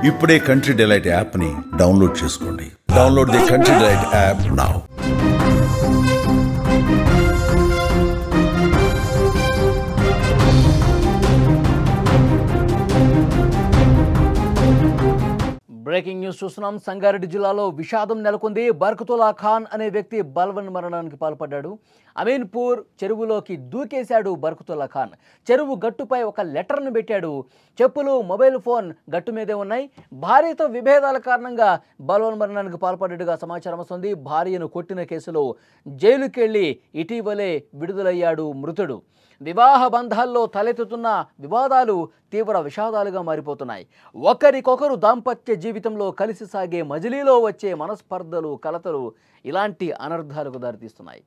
ఇప్పుడే country delight యాప్ని download చేసుకోండి. Download the country delight app now. Breaking news చూస్తున్నాం. సంగారెడ్డి జిల్లాలో విషాదం నెలకొంది. బర్కతుల్లా ఖాన్ అనే వ్యక్తి బలవన్ మరణానికి పాల్పడ్డాడు. అమీన్పూర్ చెరువులోకి దూకేశాడు బర్కతుల్లా ఖాన్. చెరువు గట్టుపై ఒక లెటర్ను పెట్టాడు. చెప్పులు, మొబైల్ ఫోన్ గట్టు మీదే ఉన్నాయి. భార్యతో విభేదాల కారణంగా బలవన్ మరణానికి పాల్పడ్డట్టుగా సమాచారం వస్తుంది. భార్యను కొట్టిన కేసులో జైలుకెళ్లి ఇటీవలే విడుదలయ్యాడు మృతుడు. వివాహ బంధాల్లో తలెత్తుతున్న వివాదాలు తీవ్ర విషాదాలుగా మారిపోతున్నాయి. ఒకరికొకరు దాంపత్య జీవితంలో కలిసి సాగే మజిలీలో వచ్చే మనస్పర్ధలు, కలతలు ఇలాంటి అనర్థాలకు దారితీస్తున్నాయి.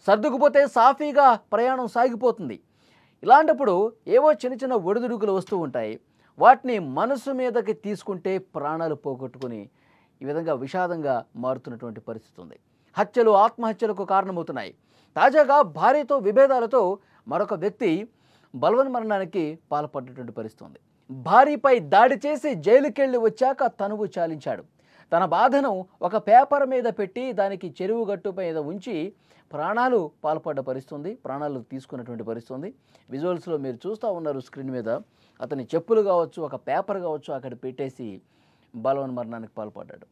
సర్దుకుపోతే సాఫీగా ప్రయాణం సాగిపోతుంది. ఇలాంటప్పుడు ఏవో చిన్న చిన్న ఒడిదుడుకులు వస్తూ ఉంటాయి. వాటిని మనసు మీదకి తీసుకుంటే ప్రాణాలు పోగొట్టుకుని ఈ విధంగా విషాదంగా మారుతున్నటువంటి పరిస్థితి ఉంది. హత్యలు, ఆత్మహత్యలకు కారణమవుతున్నాయి. తాజాగా భార్యతో విభేదాలతో మరొక వ్యక్తి బలవన్ మరణానికి పాల్పడ్డటువంటి పరిస్థితి ఉంది. భార్యపై దాడి చేసి జైలుకెళ్ళి వచ్చాక తనువు చాలించాడు. తన బాధను ఒక పేపర్ మీద పెట్టి దానికి చెరువు గట్టు మీద ఉంచి ప్రాణాలు పాల్పడ్డ పరిస్థితి, ప్రాణాలు తీసుకున్నటువంటి పరిస్థితి. విజువల్స్లో మీరు చూస్తూ ఉన్నారు స్క్రీన్ మీద. అతని చెప్పులు కావచ్చు, ఒక పేపర్ కావచ్చు అక్కడ పెట్టేసి బలవన్ మరణానికి పాల్పడ్డాడు.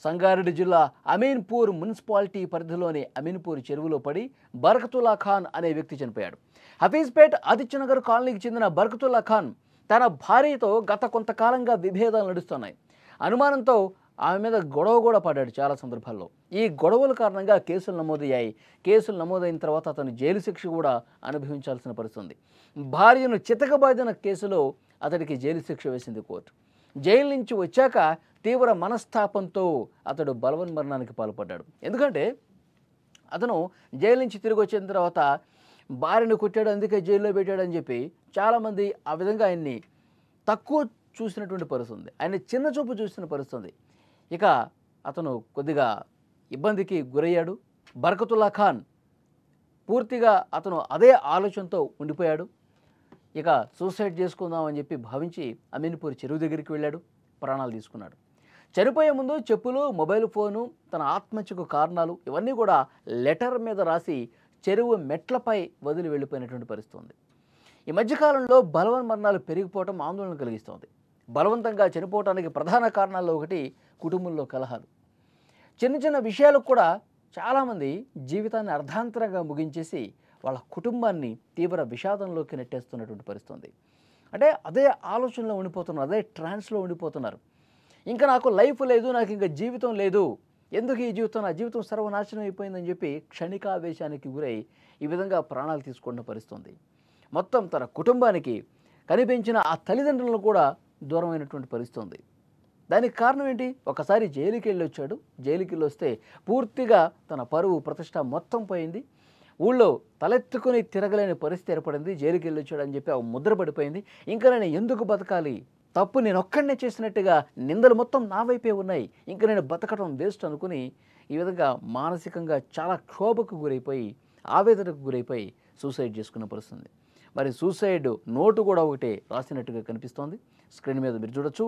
సంగారెడ్డి జిల్లా అమీన్పూర్ మున్సిపాలిటీ పరిధిలోని అమీన్పూర్ చెరువులో పడి బర్కతుల్లా ఖాన్ అనే వ్యక్తి చనిపోయాడు. హఫీజ్పేట్ ఆదిత్యనగర్ కాలనీకి చెందిన బర్కతుల్లా ఖాన్ తన భార్యతో గత కొంతకాలంగా విభేదాలు నడుస్తున్నాయి. అనుమానంతో ఆమె మీద గొడవ కూడా పడ్డాడు చాలా సందర్భాల్లో. ఈ గొడవల కారణంగా కేసులు నమోదయ్యాయి. కేసులు నమోదైన తర్వాత అతను జైలు శిక్ష కూడా అనుభవించాల్సిన పరిస్థితి. భార్యను చితకబాదిన కేసులో అతడికి జైలు శిక్ష వేసింది కోర్టు. జైలు నుంచి వచ్చాక తీవ్ర మనస్తాపంతో అతడు బలవన్ మరణానికి పాల్పడ్డాడు. ఎందుకంటే అతను జైలు నుంచి తిరిగి వచ్చిన తర్వాత భార్యను కొట్టాడు, అందుకే జైల్లో పెట్టాడని చెప్పి చాలామంది ఆ విధంగా ఆయన్ని తక్కువ చూసినటువంటి పరిస్థితి ఉంది. ఆయన చిన్న చూపు చూసిన పరిస్థితి. ఇక అతను కొద్దిగా ఇబ్బందికి గురయ్యాడు. బర్కతుల్లా ఖాన్ పూర్తిగా అతను అదే ఆలోచనతో ఉండిపోయాడు. ఇక సూసైడ్ చేసుకుందామని చెప్పి భావించి అమీన్పూర్ చెరువు దగ్గరికి వెళ్ళాడు, ప్రాణాలు తీసుకున్నాడు. చనిపోయే ముందు చెప్పులు, మొబైల్ ఫోను, తన ఆత్మహత్యకు కారణాలు ఇవన్నీ కూడా లెటర్ మీద రాసి చెరువు మెట్లపై వదిలి వెళ్ళిపోయినటువంటి పరిస్థితి ఉంది. ఈ మధ్యకాలంలో బలవన్ మరణాలు పెరిగిపోవటం ఆందోళన కలిగిస్తోంది. బలవంతంగా చనిపోవటానికి ప్రధాన కారణాల్లో ఒకటి కుటుంబంలో కలహాలు. చిన్న చిన్న విషయాలకు కూడా చాలామంది జీవితాన్ని అర్ధాంతరంగా ముగించేసి వాళ్ళ కుటుంబాన్ని తీవ్ర విషాదంలోకి నెట్టేస్తున్నటువంటి పరిస్థితి. అంటే అదే ఆలోచనలో ఉండిపోతున్నారు, అదే ట్రాన్స్లో ఉండిపోతున్నారు. ఇంకా నాకు లైఫ్ లేదు, నాకు ఇంకా జీవితం లేదు, ఎందుకు ఈ జీవితం, నా జీవితం సర్వనాశనం అయిపోయిందని చెప్పి క్షణికావేశానికి గురై ఈ విధంగా ప్రాణాలు తీసుకున్న పరిస్థితి. మొత్తం తన కుటుంబానికి కనిపించిన ఆ తల్లిదండ్రులను కూడా దూరమైనటువంటి పరిస్థితి. దానికి కారణం ఏంటి? ఒకసారి జైలుకి వెళ్ళి వచ్చాడు. జైలుకి వెళ్ళి వస్తే పూర్తిగా తన పరువు, ప్రతిష్ట మొత్తం పోయింది. ఊళ్ళో తలెత్తుకుని తిరగలేని పరిస్థితి ఏర్పడింది. జైలుకి వెళ్ళి వచ్చాడని చెప్పి ఆ ముద్ర పడిపోయింది. ఇంకా నేను ఎందుకు బతకాలి, తప్పు నేను ఒక్కడనే చేసినట్టుగా నిందలు మొత్తం నా వైపే ఉన్నాయి, ఇంకా నేను బతకడం వేస్ట్ అనుకుని ఈ విధంగా మానసికంగా చాలా క్షోభకు గురైపోయి, ఆవేదనకు గురైపోయి సూసైడ్ చేసుకున్న పరిస్థితి. మరి సూసైడ్ నోటు కూడా ఒకటే రాసినట్టుగా కనిపిస్తోంది. స్క్రీన్ మీద మీరు చూడొచ్చు.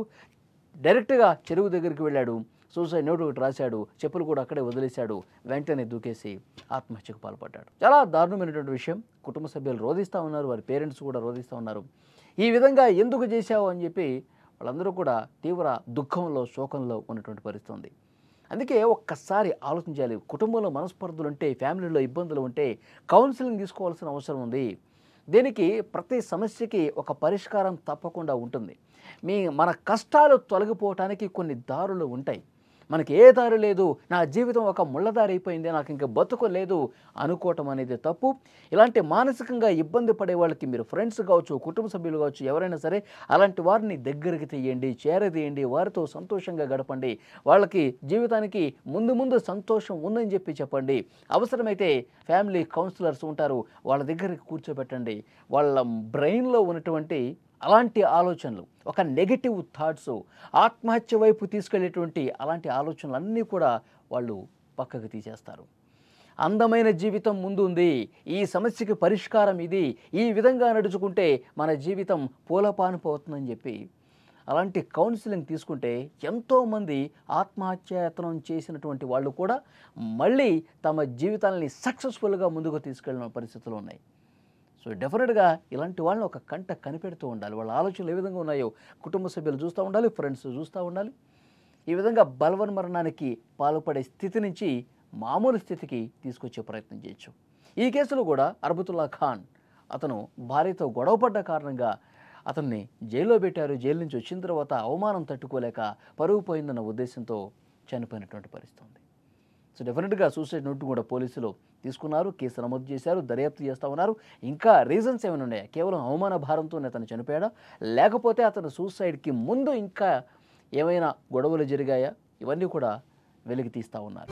డైరెక్ట్గా చెరువు దగ్గరికి వెళ్ళాడు, సూసైడ్ నోటు ఒకటి రాశాడు, చెప్పులు కూడా అక్కడే వదిలేశాడు, వెంటనే దూకేసి ఆత్మహత్యకు పాల్పడ్డాడు. చాలా దారుణమైనటువంటి విషయం. కుటుంబ సభ్యులు రోధిస్తూ ఉన్నారు, వారి పేరెంట్స్ కూడా రోధిస్తూ ఉన్నారు. ఈ విధంగా ఎందుకు చేశావు అని చెప్పి వాళ్ళందరూ కూడా తీవ్ర దుఃఖంలో, శోకంలో ఉన్నటువంటి పరిస్థితి ఉంది. అందుకే ఒక్కసారి ఆలోచించాలి. కుటుంబంలో మనస్పర్ధలు ఉంటే, ఫ్యామిలీలో ఇబ్బందులు ఉంటే కౌన్సిలింగ్ తీసుకోవాల్సిన అవసరం ఉంది. దీనికి ప్రతి సమస్యకి ఒక పరిష్కారం తప్పకుండా ఉంటుంది. మన కష్టాలు తొలగిపోవటానికి కొన్ని దారులు ఉంటాయి. మనకి ఏ దారి లేదు, నా జీవితం ఒక ముళ్ళదారి అయిపోయింది, నాకు ఇంకా బతుకు లేదు అనుకోవటం అనేది తప్పు. ఇలాంటి మానసికంగా ఇబ్బంది పడే వాళ్ళకి మీరు ఫ్రెండ్స్ కావచ్చు, కుటుంబ సభ్యులు కావచ్చు, ఎవరైనా సరే అలాంటి వారిని దగ్గరికి తీయండి, చేరదీయండి, వారితో సంతోషంగా గడపండి. వాళ్ళకి జీవితానికి ముందు సంతోషం ఉందని చెప్పండి. అవసరమైతే ఫ్యామిలీ కౌన్సిలర్స్ ఉంటారు, వాళ్ళ దగ్గరికి కూర్చోబెట్టండి. వాళ్ళ బ్రెయిన్లో ఉన్నటువంటి అలాంటి ఆలోచనలు, ఒక నెగటివ్ థాట్స్, ఆత్మహత్య వైపు తీసుకెళ్లేటువంటి అలాంటి ఆలోచనలన్నీ కూడా వాళ్ళు పక్కకు తీసేస్తారు. అందమైన జీవితం ముందు ఉంది, ఈ సమస్యకి పరిష్కారం ఇది, ఈ విధంగా నడుచుకుంటే మన జీవితం పూలపానుపోతుందని చెప్పి అలాంటి కౌన్సిలింగ్ తీసుకుంటే ఎంతోమంది ఆత్మహత్యాయత్నం చేసినటువంటి వాళ్ళు కూడా మళ్ళీ తమ జీవితాలని సక్సెస్ఫుల్గా ముందుకు తీసుకెళ్ళిన పరిస్థితులు ఉన్నాయి. సో డెఫినెట్గా ఇలాంటి వాళ్ళని ఒక కంట కనిపెడుతూ ఉండాలి. వాళ్ళ ఆలోచనలు ఏ విధంగా ఉన్నాయో కుటుంబ సభ్యులు చూస్తూ ఉండాలి, ఫ్రెండ్స్ చూస్తూ ఉండాలి. ఈ విధంగా బలవన్మరణానికి పాల్పడే స్థితి నుంచి మామూలు స్థితికి తీసుకొచ్చే ప్రయత్నం చేయొచ్చు. ఈ కేసులో కూడా అర్బతుల్లా ఖాన్ అతను భార్యతో గొడవపడ్డ కారణంగా అతన్ని జైల్లో పెట్టారు. జైలు నుంచి వచ్చిన తర్వాత అవమానం తట్టుకోలేక పరుగు పోయిందన్న ఉద్దేశంతో చనిపోయినటువంటి పరిస్థితి ఉంది. సో డెఫినెట్గా సూసైడ్ నోట్ కూడా పోలీసులు తీసుకున్నారు, కేసు నమోదు చేశారు, దర్యాప్తు చేస్తూ ఉన్నారు. ఇంకా రీజన్స్ ఏమైనా ఉన్నాయా? కేవలం అవమాన భారంతోనే అతను చనిపోయాడా, లేకపోతే అతను సూసైడ్కి ముందు ఇంకా ఏమైనా గొడవలు జరిగాయా? ఇవన్నీ కూడా వెలికి తీస్తూ ఉన్నారు.